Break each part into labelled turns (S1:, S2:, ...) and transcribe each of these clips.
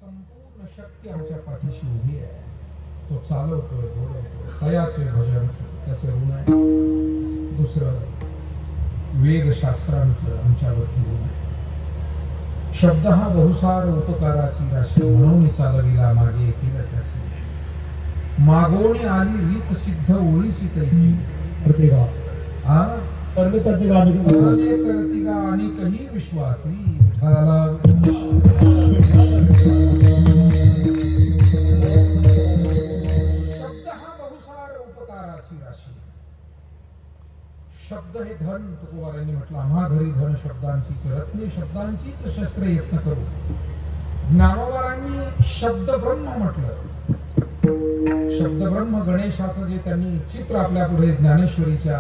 S1: संपूर्ण शक्ती आमच्या पाठीशी उभी आहे. तो चालवतोय, बोलवतोय, तयाचे भजन त्याचे ऋण आहे. दुसरं वेदशास्त्रांचं आमच्यावरती ऋण आहे. शब्द हा बहुसार उपकाराची राशी म्हणून चालविला मागे केलं त्यासी. मागोने आली रीत सिद्ध ओळीची तैसी.
S2: प्रतिगा
S1: हा
S2: कर्म प्रतिगा
S1: करतिगा आणि कही विश्वासी विठाला. शब्द हा बहुसार उपकाराची राशी. शब्द हे धन, तुकोबारांनी म्हटलं आम्हा घरी धन शब्दांचीच रत्ने शब्दांचीच शस्त्रे यत्न करू. ज्ञानोबारांनी शब्द ब्रह्म म्हटलं. शब्द ब्रह्म गणेशाचं जे त्यांनी चित्र आपल्या पुढे ज्ञानेश्वरीच्या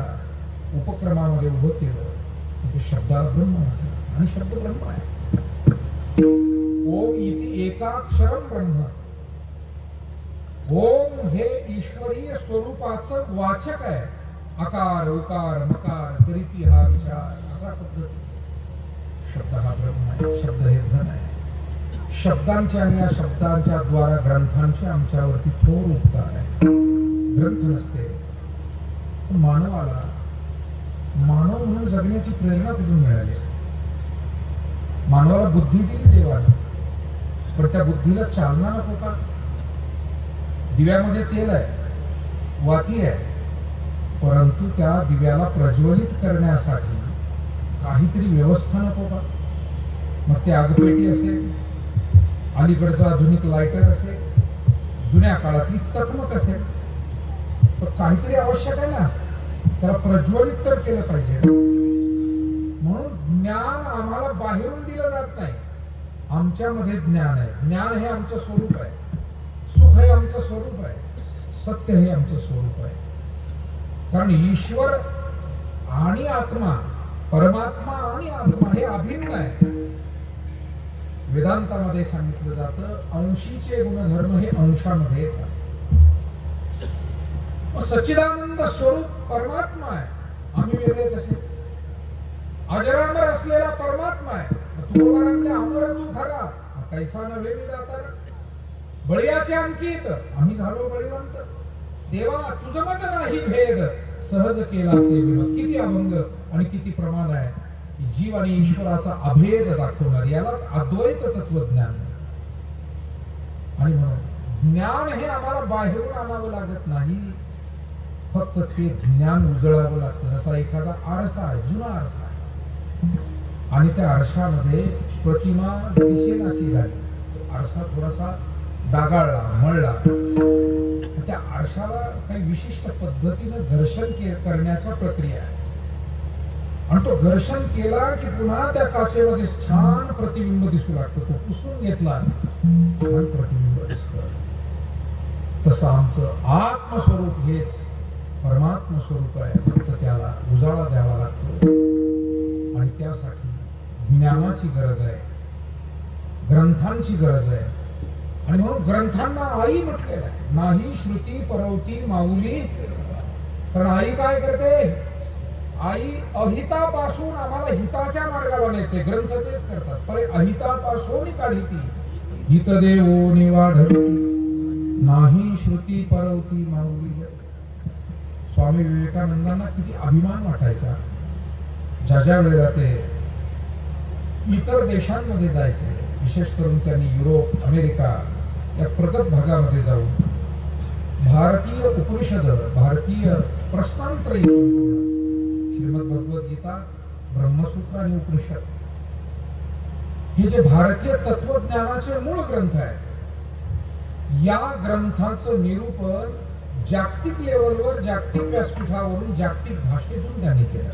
S1: उपक्रमामध्ये उभं केलं म्हणजे शब्दाला ब्रह्म म्हटलं आणि शब्द ब्रह्म आहे. ओम इति एकाक्षरम ब्रह्म. ओम हे ईश्वरीय स्वरूपाचं वाचक आहे. अकार उकार मकार तरीपी हा विचार असा पद्धती. शब्द हा ब्रह्म आहे. शब्द हे धन आहे. शब्दांच्या आणि या शब्दांच्या द्वारा ग्रंथांचे आमच्यावरती थोर उपकार आहे. ग्रंथ नसते मानवाला मानव म्हणून जगण्याची प्रेरणा कुठून मिळाली असते. मानवाला बुद्धी दिली देवाने, पण त्या बुद्धीला चालना नको का? दिव्यामध्ये तेल आहे, वाती आहे, परंतु त्या दिव्याला प्रज्वलित करण्यासाठी काहीतरी व्यवस्था नको का? मग ते आगपेटी असेल, अलीकडचं आधुनिक लायटर असेल, जुन्या काळातली चकमक असेल, तर काहीतरी आवश्यक आहे ना, त्याला प्रज्वलित तर केलं पाहिजे. म्हणून ज्ञान आम्हाला बाहेरून दिलं जात नाही, आमच्यामध्ये ज्ञान आहे. ज्ञान हे आमचं स्वरूप आहे. सुख हे आमचं स्वरूप आहे. सत्य हे आमचं स्वरूप आहे. कारण ईश्वर आणि आत्मा, परमात्मा आणि आत्मा हे अभिन्न आहे. वेदांतामध्ये सांगितलं जातं अंशीचे गुणधर्म हे अंशामध्ये येतात. सच्चिदानंद स्वरूप परमात्मा आहे, आम्ही वेगळे कसे? अजरामर असलेला परमात्मा आहे. तुकोबारांतले अमर तू खरा कैसा नव्हे मी दातार. बळीयाचे अंकित आम्ही झालो बळीवंत. देवा तुझमच नाही भेद सहज केला सेविन. किती अभंग आणि किती प्रमाण आहे. जीव आणि ईश्वराचा अभेद दाखवणार, यालाच अद्वैत तत्वज्ञान. आणि म्हणून ज्ञान हे आम्हाला बाहेरून आणावं लागत नाही, फक्त ते ज्ञान उजळावं लागतं. जसा एखादा आरसा आहे, जुना आरसा आहे, आणि त्या आरशामध्ये प्रतिमा दिसेनाशी झाली, आरसा थोडासा डागाळला, मळला, त्या आरशाला काही विशिष्ट पद्धतीनं घर्षण करण्याच्या प्रक्रिया आहे. आणि तो घर्षण केला की पुन्हा त्या काचेमध्ये छान प्रतिबिंब दिसू लागतं. तो पुसून घेतला छान प्रतिबिंब दिसतं. तसं आमचं आत्मस्वरूप हेच परमात्म स्वरूप आहे, फक्त त्याला उजाळा द्यावा लागतो. आणि त्यासाठी ज्ञानाची गरज आहे, ग्रंथांची गरज आहे. आणि म्हणून ग्रंथांना आई म्हटलेलं आहे. नाही श्रुती परवती माऊली. कारण आई काय करते? आई अहितापासून आम्हाला हिताच्या मार्गाला नेते. ग्रंथ तेच करतात. परे अहितापासून काढिती हित देवो निवाढती. नाही श्रुती परवती माऊली. स्वामी विवेकानंदांना किती अभिमान वाटायचा. ज्या वेळेला ते इतर देशांमध्ये जायचे, विशेष करून त्यांनी युरोप, अमेरिका या प्रगत भागामध्ये जाऊन भारतीय उपनिषद, भारतीय प्रश्नांतर, श्रीमद भगवद्गीता, ब्रह्मसूत्र आणि उपनिषद हे जे भारतीय तत्वज्ञानाचे मूळ ग्रंथ आहेत, या ग्रंथाचं निरूपण जागतिक लेवलवर, जागतिक व्यासपीठावरून, जागतिक भाषेतून त्यांनी केलं.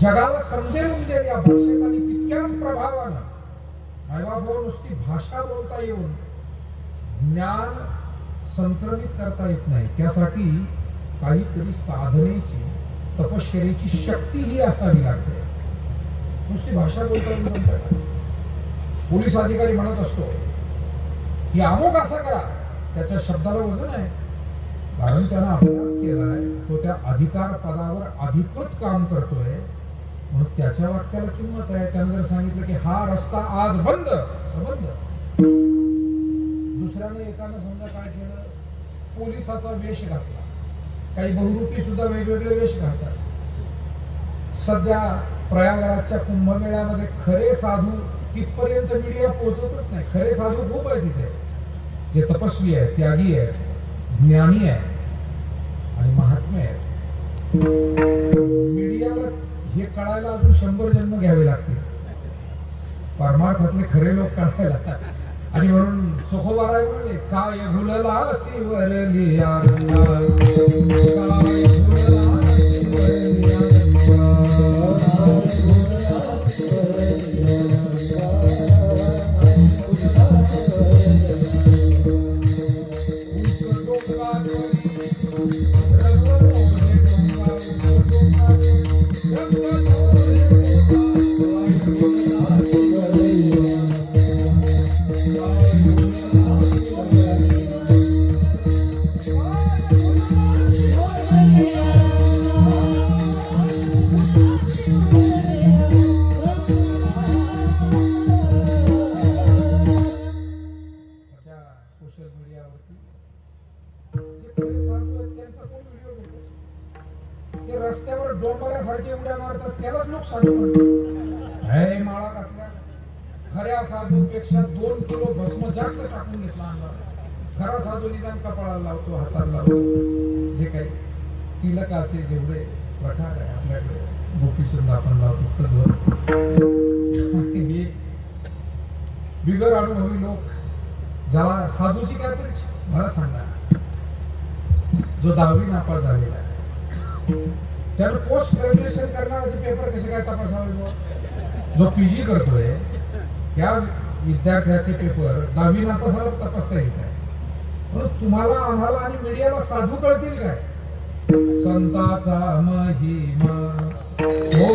S1: जगाला समजेल म्हणजे या भाषेत आणि तितक्याच प्रभावानं मायबाबो नुसती भाषा बोलता येऊन ज्ञान संक्रमित करता येत नाही. त्यासाठी काहीतरी साधनेची, तपश्चर्येची शक्ती ही असावी लागते. नुसती भाषा बोलता येऊन म्हणतात. पोलीस अधिकारी म्हणत असतो की अमुक असा करा, त्याच्या शब्दाला वजन आहे. कारण त्यानं अभ्यास केलाय, तो त्या अधिकार पदावर अधिकृत काम करतोय, म्हणून त्याच्या वाक्याला किंमत आहे. त्यानं जर सांगितलं की हा रस्ता आज बंद तर बंद. दुसऱ्यानं एकानं समजा काय केलं, पोलिसाचा वेश घातला. काही बहुरूपी सुद्धा वेगवेगळे वेश घालतात. सध्या प्रयागराजच्या कुंभमेळ्यामध्ये खरे साधू तिथपर्यंत मीडिया पोहोचतच नाही. खरे साधू खूप आहे तिथे, जे तपस्वी आहेत, त्यागी आहेत, ज्ञानी आहेत आणि महात्मे आहेत. मीडियाला हे कळायला अजून 100 जन्म घ्यावे लागतील परमार्थातले खरे लोक कळायला. आणि म्हणून सोखोबाराय म्हणले, काय भुलला शिवरली आरंगा, काय भुलला शिवरली रस्त्यावर डोंबऱ्यासारखे उड्या मारतात, त्यालाच लोक साधू म्हणतात. हे माळा घातला, खऱ्या साधूपेक्षा 2 किलो भस्म जास्त टाकून घेतला अंगावर. खरा साधू निदान कपाळाला लावतो, हाताला लावतो. जे काही तिलकाचे जेवढे प्रकार आहे आपल्याकडे, गोपीचंद आपण लावतो, हे बिगर अनुभवी लोक, ज्याला साधूची काय परीक्षा मला सांगा. जो 10वी नापास झालेला आहे, त्याला पोस्ट ग्रॅज्युएशन करणाऱ्याचे पेपर कसे काय तपासावे. जो पीजी करतोय त्या विद्यार्थ्याचे पेपर 10वी नापासाला तपासता येत आहे. म्हणून तुम्हाला, आम्हाला आणि मीडियाला साधू कळतील काय. संताचा महिमा हो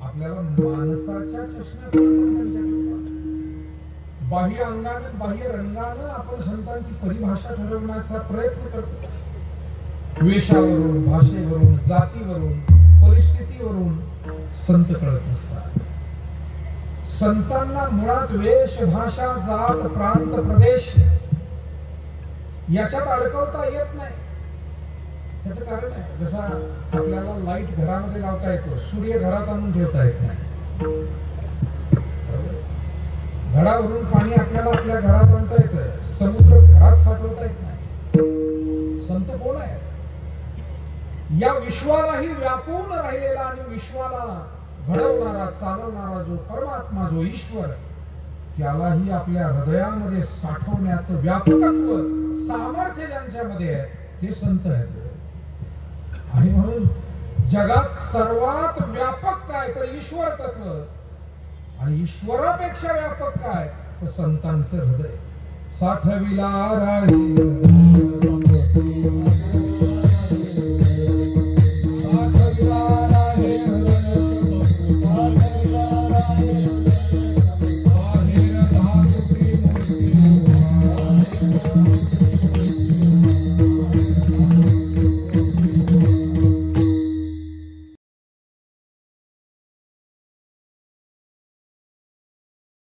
S1: आपल्याला माणसाच्या चष्म्यात बाह्य अंगानं, बाह्य रंगानं आपण संतांची परिभाषा ठरवण्याचा प्रयत्न करतो. वेशावरून, भाषेवरून, जातीवरून, परिस्थितीवरून संत कळत असतात. संतांना मुळात वेश, भाषा, जात, प्रांत, प्रदेश याच्यात अडकवता येत नाही. त्याचं कारण आहे, जसा आपल्याला लाईट घरामध्ये लावता येतो, सूर्य घरात आणून ठेवता येत नाही. घडावरून पाणी आपल्याला आपल्या घरात आणता येतं, समुद्र घरात साठवता येत नाही. संत कोण आहे? या विश्वालाही व्यापून राहिलेला आणि विश्वाला घडवणारा, चालवणारा जो परमात्मा, जो ईश्वर, त्यालाही आपल्या हृदयामध्ये साठवण्याचं व्यापकत्व, सामर्थ्य ज्यांच्यामध्ये आहे ते संत आहेत. आणि म्हणून जगात सर्वात व्यापक काय तर ईश्वर तत्व, आणि ईश्वरापेक्षा व्यापक काय तर संतांचं हृदय. साठविला राही